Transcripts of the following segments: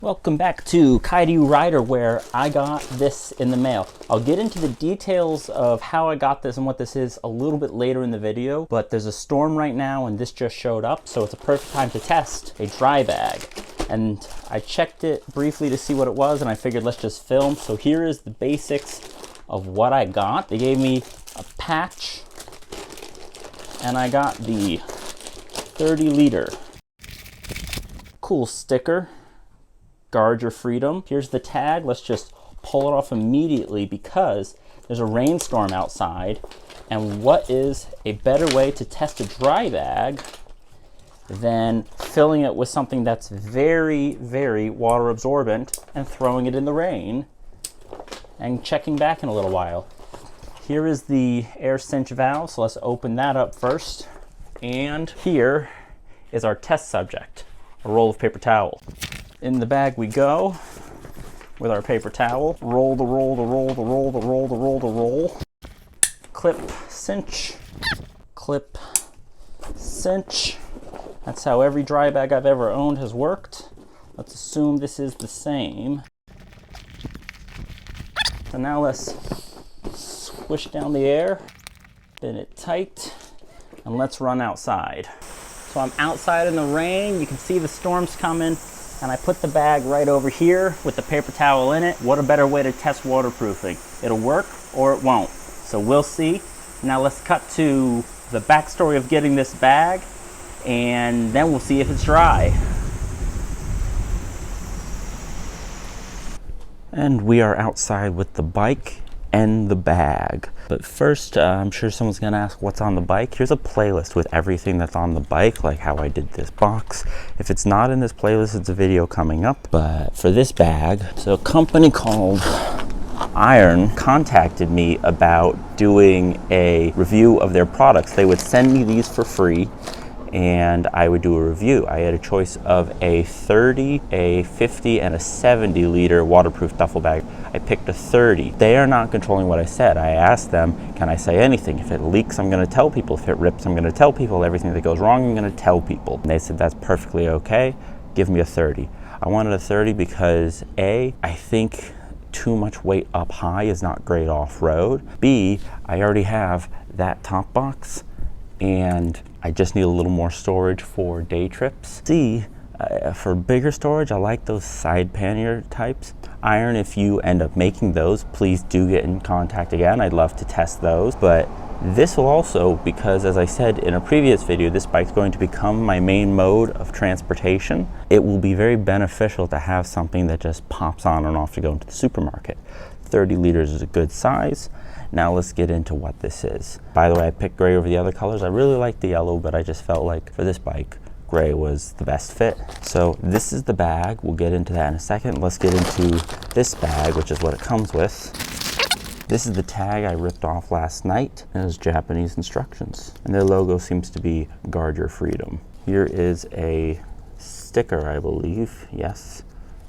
Welcome back to Kaidu Rider, where I got this in the mail. I'll get into the details of how I got this and what this is a little bit later in the video, but there's a storm right now and this just showed up, so it's a perfect time to test a dry bag. And I checked it briefly to see what it was and I figured let's just film. So here is the basics of what I got. They gave me a patch and I got the 30-liter. Cool sticker. Guard your freedom. Here's the tag. Let's just pull it off immediately because there's a rainstorm outside. And what is a better way to test a dry bag than filling it with something that's very, very water absorbent and throwing it in the rain and checking back in a little while. Here is the air cinch valve. So let's open that up first. And here is our test subject, a roll of paper towel. In the bag we go with our paper towel. Roll the roll, the roll, the roll, the roll, the roll, the roll. Clip, cinch, clip, cinch. That's how every dry bag I've ever owned has worked. Let's assume this is the same. So now let's squish down the air, spin it tight, and let's run outside. So I'm outside in the rain. You can see the storm's coming. And I put the bag right over here with the paper towel in it. What a better way to test waterproofing. It'll work or it won't. So we'll see. Now let's cut to the backstory of getting this bag and then we'll see if it's dry. And we are outside with the bike and the bag. But first, I'm sure someone's gonna ask what's on the bike. Here's a playlist with everything that's on the bike, like how I did this box. If it's not in this playlist, it's a video coming up. But for this bag, so a company called Iron contacted me about doing a review of their products. They would send me these for free and I would do a review. I had a choice of a 30, a 50, and a 70-liter waterproof duffel bag. I picked a 30. They are not controlling what I said. I asked them, can I say anything? If it leaks, I'm gonna tell people. If it rips, I'm gonna tell people. Everything that goes wrong, I'm gonna tell people. And they said, that's perfectly okay. Give me a 30. I wanted a 30 because A, I think too much weight up high is not great off-road. B, I already have that top box and I just need a little more storage for day trips. C, for bigger storage, I like those side pannier types. Iron, if you end up making those, please do get in contact again. I'd love to test those. But this will also, because as I said in a previous video, this bike's going to become my main mode of transportation. It will be very beneficial to have something that just pops on and off to go into the supermarket. 30 liters is a good size. Now let's get into what this is. By the way, I picked gray over the other colors. I really like the yellow, but I just felt like for this bike, gray was the best fit. So this is the bag. We'll get into that in a second. Let's get into this bag, which is what it comes with. This is the tag I ripped off last night. And there's Japanese instructions. And their logo seems to be guard your freedom. Here is a sticker, I believe. Yes.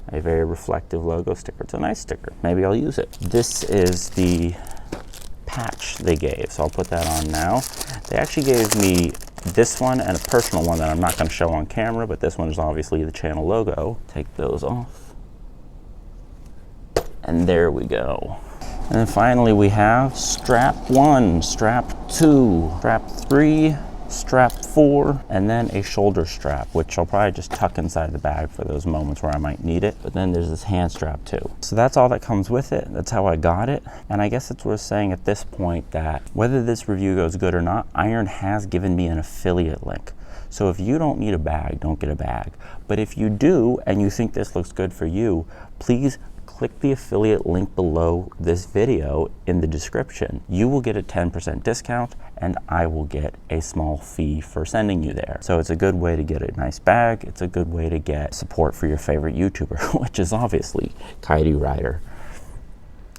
A very reflective logo sticker. It's a nice sticker. Maybe I'll use it. This is the patch they gave, so I'll put that on now. They actually gave me this one and a personal one that I'm not going to show on camera, but this one is obviously the channel logo. Take those off. And there we go. And then finally we have strap 1, strap 2, strap 3, strap 4, and then a shoulder strap, which I'll probably just tuck inside the bag for those moments where I might need it. But then there's this hand strap too. So that's all that comes with it. That's how I got it. And I guess it's worth saying at this point that whether this review goes good or not, Iron has given me an affiliate link. So if you don't need a bag, don't get a bag. But if you do and you think this looks good for you, please click the affiliate link below this video in the description. You will get a 10% discount and I will get a small fee for sending you there. So it's a good way to get a nice bag. It's a good way to get support for your favorite YouTuber, which is obviously Kaidu Rider.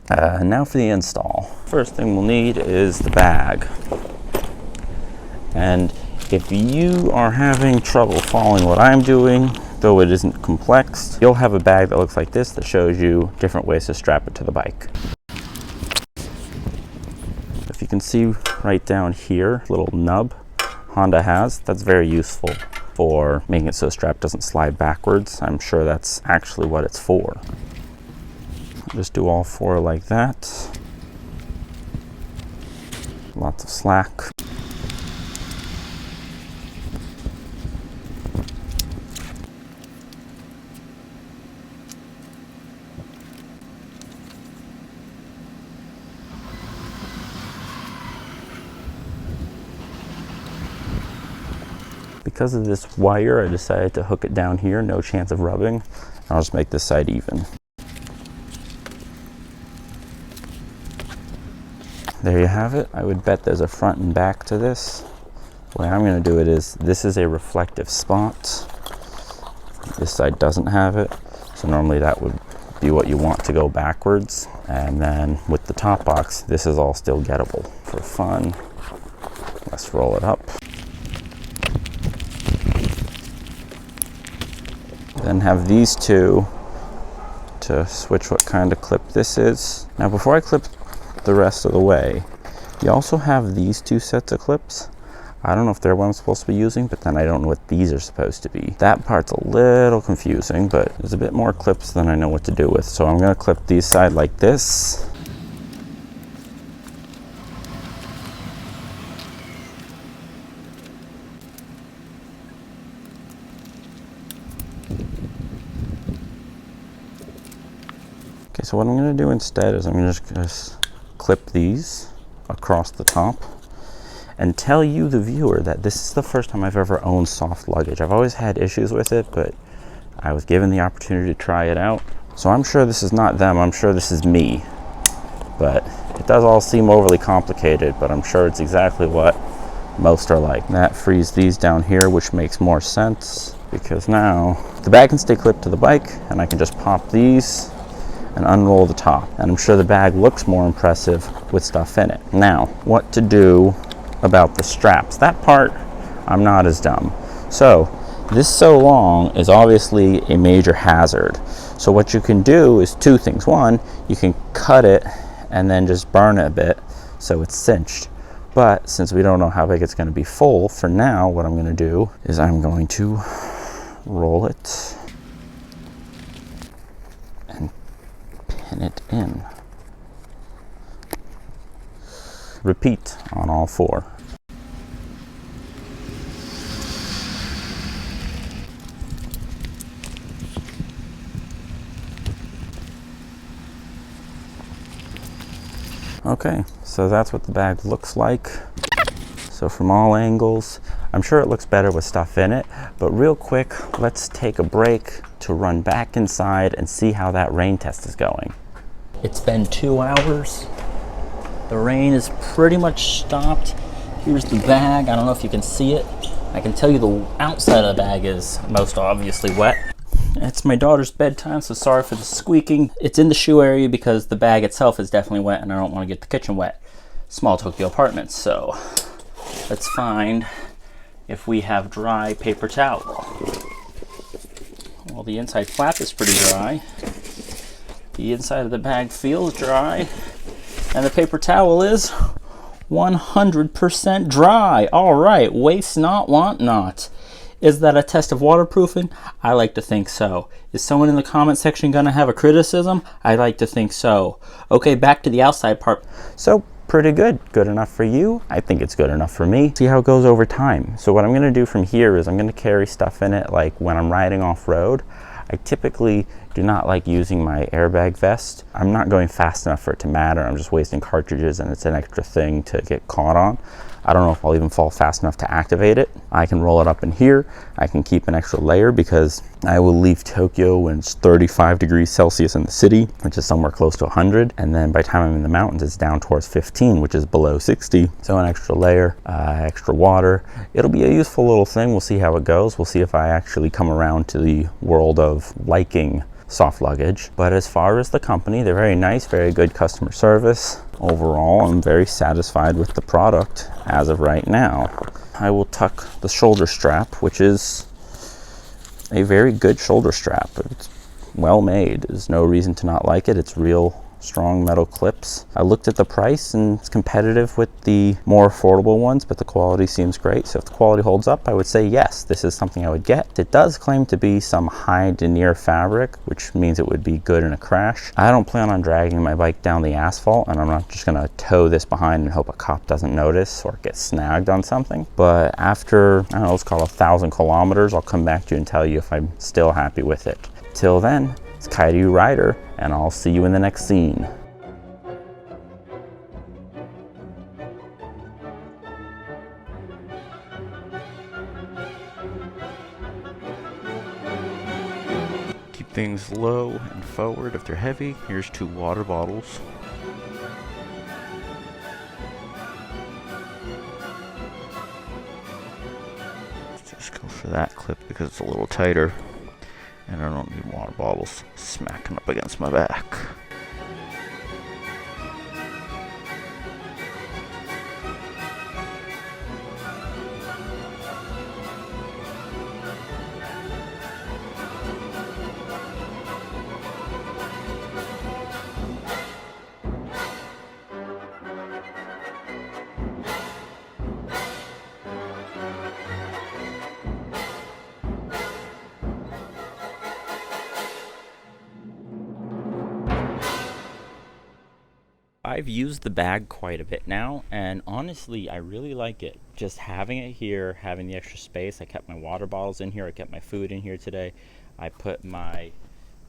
Now for the install. First thing we'll need is the bag. And if you are having trouble following what I'm doing, though it isn't complex, you'll have a bag that looks like this that shows you different ways to strap it to the bike. you can see right down here, little nub Honda has, that's very useful. for making it so the strap doesn't slide backwards. I'm sure that's actually what it's for. Just do all 4 like that. Lots of slack. Because of this wire, I decided to hook it down here, no chance of rubbing. I'll just make this side even. There you have it. I would bet there's a front and back to this. The way I'm going to do it is, this is a reflective spot. This side doesn't have it, so normally that would be what you want to go backwards. And then with the top box, this is all still gettable. For fun, let's roll it up. Then have these 2 to switch what kind of clip this is. Now before I clip the rest of the way, you also have these 2 sets of clips. I don't know if they're what I'm supposed to be using, but then I don't know what these are supposed to be. That part's a little confusing, but there's a bit more clips than I know what to do with. So I'm gonna clip these side like this. Okay, so what I'm going to do instead is I'm going to just clip these across the top and tell you, the viewer, that this is the first time I've ever owned soft luggage. I've always had issues with it, but I was given the opportunity to try it out. So I'm sure this is not them, I'm sure this is me. But it does all seem overly complicated, but I'm sure it's exactly what most are like. That frees these down here, which makes more sense, because now the bag can stay clipped to the bike and I can just pop these and unroll the top. And I'm sure the bag looks more impressive with stuff in it. Now, what to do about the straps? That part, I'm not as dumb. So, this so long is obviously a major hazard. So what you can do is 2 things. 1, you can cut it and then just burn it a bit so it's cinched. But since we don't know how big it's going to be full, for now, what I'm going to do is I'm going to roll it and pin it in. Repeat on all 4. Okay, so that's what the bag looks like. So from all angles, I'm sure it looks better with stuff in it, but real quick, let's take a break to run back inside and see how that rain test is going. It's been 2 hours. The rain is pretty much stopped. Here's the bag. I don't know if you can see it. I can tell you the outside of the bag is most obviously wet. It's my daughter's bedtime, so sorry for the squeaking. It's in the shoe area because the bag itself is definitely wet and I don't want to get the kitchen wet. Small Tokyo apartments, so let's find if we have dry paper towel. Well, the inside flap is pretty dry. The inside of the bag feels dry. And the paper towel is 100% dry. All right, waste not, want not. Is that a test of waterproofing? I like to think so. Is someone in the comment section gonna have a criticism? I like to think so. Okay, back to the outside part. So, pretty good. Good enough for you. I think it's good enough for me. See how it goes over time. So what I'm gonna do from here is I'm gonna carry stuff in it like when I'm riding off-road. I typically do not like using my airbag vest. I'm not going fast enough for it to matter. I'm just wasting cartridges and it's an extra thing to get caught on. I don't know if I'll even fall fast enough to activate it. I can roll it up in here. I can keep an extra layer because I will leave Tokyo when it's 35 degrees Celsius in the city, which is somewhere close to 100. And then by the time I'm in the mountains, it's down towards 15, which is below 60. So an extra layer, extra water. It'll be a useful little thing. We'll see how it goes. We'll see if I actually come around to the world of liking soft luggage. But as far as the company, they're very nice, very good customer service. Overall, I'm very satisfied with the product as of right now. I will tuck the shoulder strap, which is a very good shoulder strap. It's well made. There's no reason to not like it. It's real strong metal clips. I looked at the price and it's competitive with the more affordable ones, but the quality seems great. So if the quality holds up, I would say yes, this is something I would get. It does claim to be some high denier fabric, which means it would be good in a crash. I don't plan on dragging my bike down the asphalt, and I'm not just gonna tow this behind and hope a cop doesn't notice or get snagged on something. But after, I don't know, let's call it 1,000 kilometers, I'll come back to you and tell you if I'm still happy with it. Till then, it's Kaidu Rider, and I'll see you in the next scene. Keep things low and forward if they're heavy. Here's 2 water bottles. Just go for that clip because it's a little tighter. And I don't need water bottles smacking up against my back. I've used the bag quite a bit now, and honestly, I really like it. Just having it here, having the extra space. I kept my water bottles in here. I kept my food in here today. I put my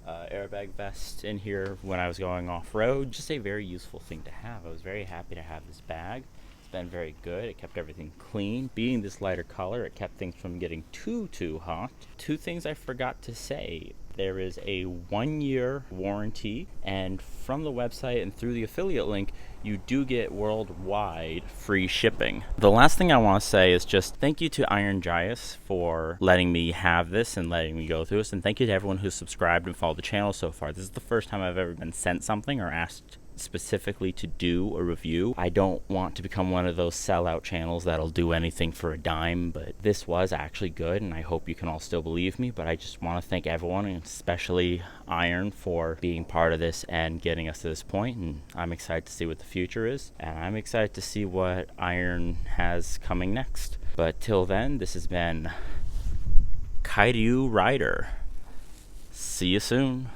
airbag vest in here when I was going off-road. Just a very useful thing to have. I was very happy to have this bag. It's been very good. It kept everything clean. Being this lighter color, it kept things from getting too hot. 2 things I forgot to say. There is a 1-year warranty, and from the website and through the affiliate link, you do get worldwide free shipping. The last thing I want to say is just thank you to IronJIAS for letting me have this and letting me go through this, and thank you to everyone who's subscribed and followed the channel so far. This is the first time I've ever been sent something or asked specifically to do a review. I don't want to become one of those sellout channels that'll do anything for a dime, but this was actually good, and I hope you can all still believe me. But I just want to thank everyone, and especially Iron, for being part of this and getting us to this point. And I'm excited to see what the future is, and I'm excited to see what Iron has coming next. But till then, this has been Kaidu Rider. See you soon.